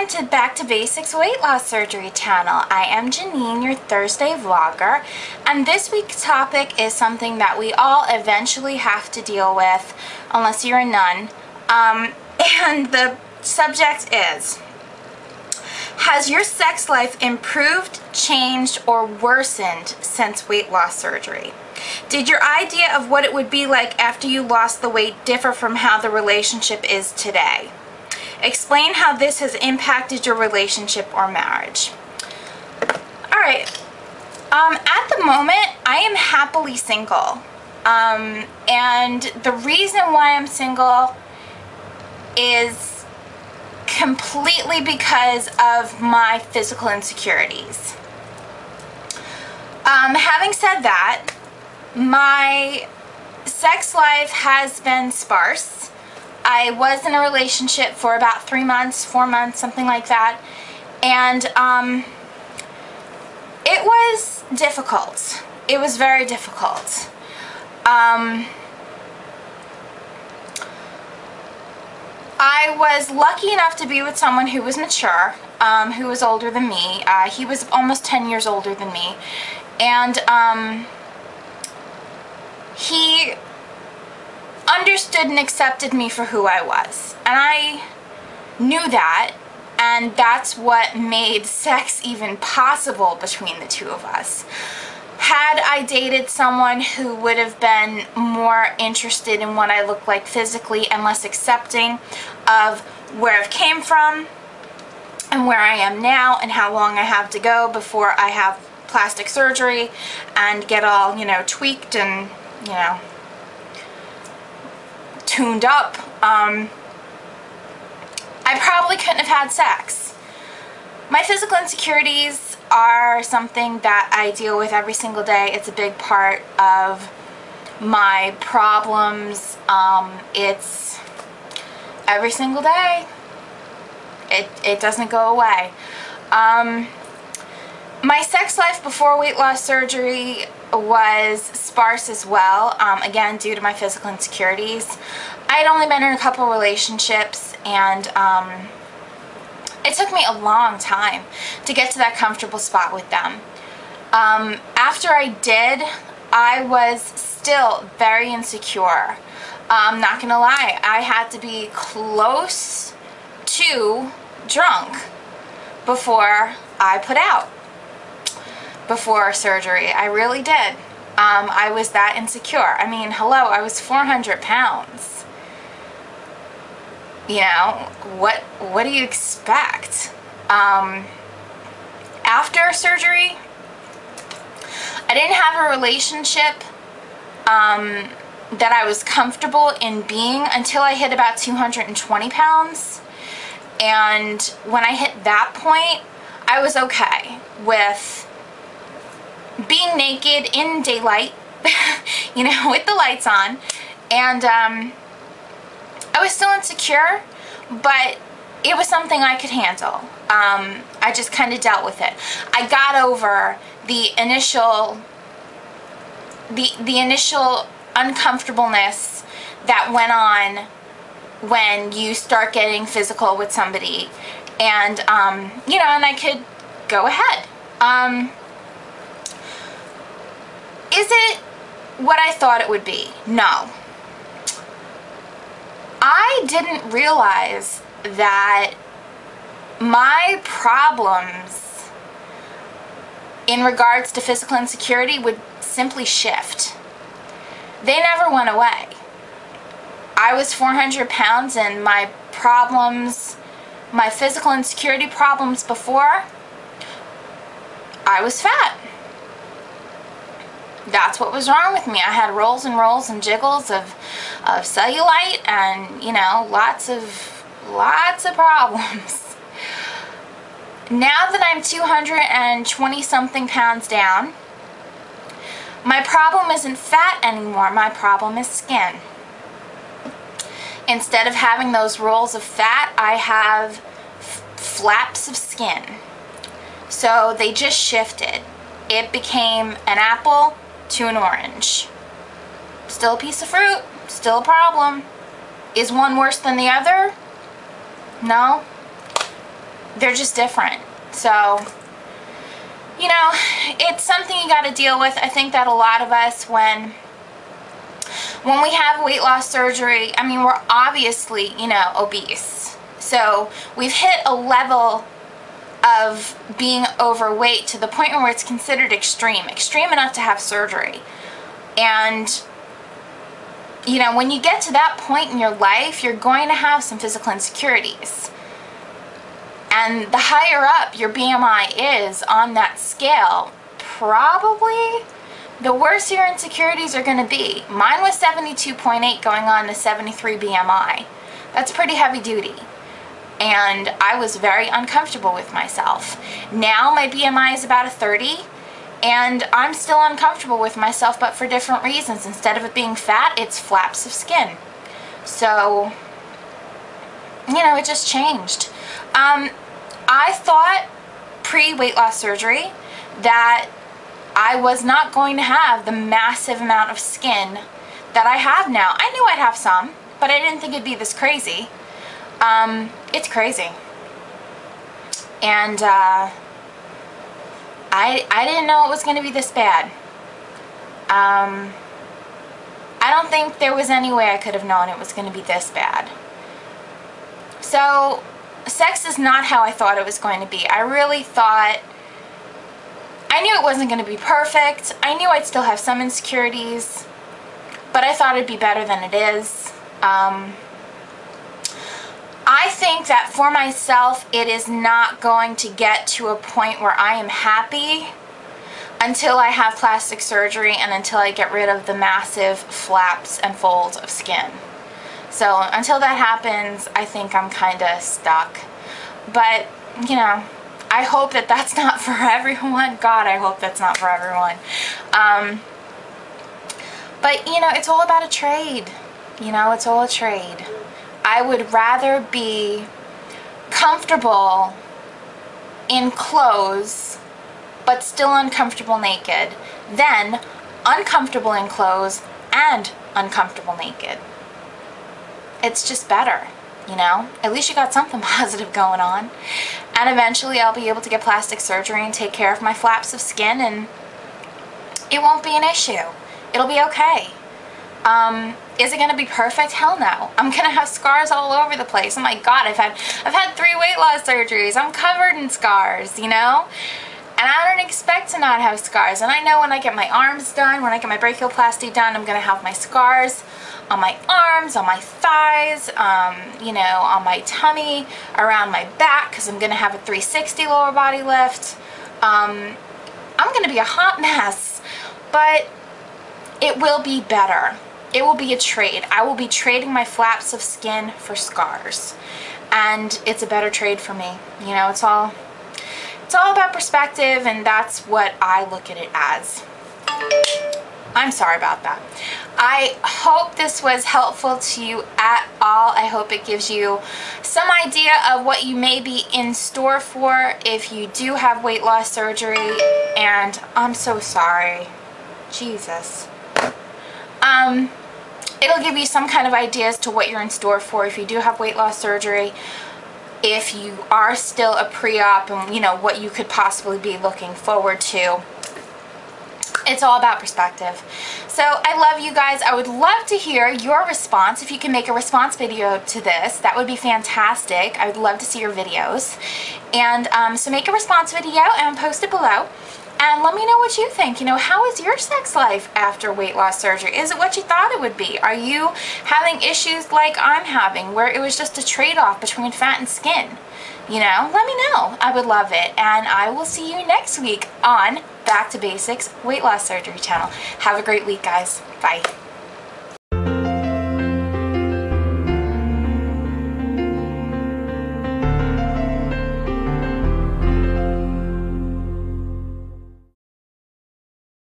Welcome to Back to Basics Weight Loss Surgery channel. I am Janine, your Thursday vlogger, and this week's topic is something that we all eventually have to deal with, unless you're a nun. And the subject is, has your sex life improved, changed, or worsened since weight loss surgery? Did your idea of what it would be like after you lost the weight differ from how the relationship is today? Explain how this has impacted your relationship or marriage. Alright, at the moment, I am happily single. And the reason why I'm single is completely because of my physical insecurities. Having said that, my sex life has been sparse. I was in a relationship for about 3 months, 4 months, something like that, and it was difficult. It was very difficult. I was lucky enough to be with someone who was mature, who was older than me. He was almost 10 years older than me, and he understood and accepted me for who I was, and I knew that, and that's what made sex even possible between the two of us. Had I dated someone who would have been more interested in what I look like physically and less accepting of where I've came from and where I am now and how long I have to go before I have plastic surgery and get all, tweaked and, tuned up, I probably couldn't have had sex. My physical insecurities are something that I deal with every single day. It's a big part of my problems. It's every single day. It doesn't go away. My sex life before weight loss surgery was sparse as well, again due to my physical insecurities. I had only been in a couple relationships, and it took me a long time to get to that comfortable spot with them. After I did, I was still very insecure. I'm not gonna lie, I had to be close to drunk before I put out. Before surgery, I really did. I was that insecure. I mean, hello, I was 400 pounds. What do you expect? After surgery, I didn't have a relationship that I was comfortable in being until I hit about 220 pounds. And when I hit that point, I was okay with being naked in daylight, with the lights on, and I was still insecure, but it was something I could handle. I just kind of dealt with it. I got over the initial uncomfortableness that went on when you start getting physical with somebody, and and I could go ahead. Is it what I thought it would be? No. I didn't realize that my problems in regards to physical insecurity would simply shift. They never went away. I was 400 pounds, and my problems, my physical insecurity problems before, I was fat. That's what was wrong with me. I had rolls and rolls and jiggles of cellulite, and lots of problems. Now that I'm 220 something pounds down, my problem isn't fat anymore. My problem is skin. Instead of having those rolls of fat, I have flaps of skin. So they just shifted. It became an apple to an orange. Still a piece of fruit, still a problem. Is one worse than the other? No. they're just different. So, you know, it's something you got to deal with. I think that a lot of us, when we have weight loss surgery, I mean, we're obviously, you know, obese. So we've hit a level of being overweight to the point where it's considered extreme enough to have surgery. And, you know, when you get to that point in your life, you're going to have some physical insecurities. And the higher up your BMI is on that scale, probably the worse your insecurities are going to be. Mine was 72.8 going on to 73 BMI. That's pretty heavy duty. And I was very uncomfortable with myself. Now my BMI is about a 30, and I'm still uncomfortable with myself, but for different reasons. Instead of it being fat, it's flaps of skin. So, you know, it just changed. I thought pre-weight loss surgery that I was not going to have the massive amount of skin that I have now. I knew I'd have some, but I didn't think it'd be this crazy. It's crazy. And I didn't know it was going to be this bad. I don't think there was any way I could have known it was going to be this bad. So, sex is not how I thought it was going to be. I really thought, I knew it wasn't going to be perfect. I knew I'd still have some insecurities, but I thought it'd be better than it is. I think that for myself, it is not going to get to a point where I am happy until I have plastic surgery and until I get rid of the massive flaps and folds of skin. So until that happens, I think I'm kind of stuck. But, you know, I hope that that's not for everyone. God, I hope that's not for everyone. But, you know, it's all about a trade. You know, it's all a trade. I would rather be comfortable in clothes but still uncomfortable naked than uncomfortable in clothes and uncomfortable naked. It's just better, you know? At least you got something positive going on. And eventually I'll be able to get plastic surgery and take care of my flaps of skin, and it won't be an issue. It'll be okay. Is it going to be perfect? Hell no. I'm going to have scars all over the place. Oh my God, I've had 3 weight loss surgeries. I'm covered in scars, you know? And I don't expect to not have scars. And I know when I get my arms done, when I get my brachioplasty done, I'm going to have my scars on my arms, on my thighs, you know, on my tummy, around my back, because I'm going to have a 360 lower body lift. I'm going to be a hot mess, but it will be better. It will be a trade. I will be trading my flaps of skin for scars. And it's a better trade for me. You know, it's all about perspective, and that's what I look at it as. I'm sorry about that. I hope this was helpful to you at all. I hope it gives you some idea of what you may be in store for if you do have weight loss surgery. And I'm so sorry. Jesus. It'll give you some kind of idea as to what you're in store for if you do have weight loss surgery, if you are still a pre-op, and you know what you could possibly be looking forward to. It's all about perspective. So I love you guys. I would love to hear your response. If you can make a response video to this, that would be fantastic. I would love to see your videos. And so make a response video and post it below. And let me know what you think. You know, how is your sex life after weight loss surgery? Is it what you thought it would be? Are you having issues like I'm having, where it was just a trade-off between fat and skin? You know, let me know. I would love it. And I will see you next week on Back to Basics Weight Loss Surgery channel. Have a great week, guys. Bye.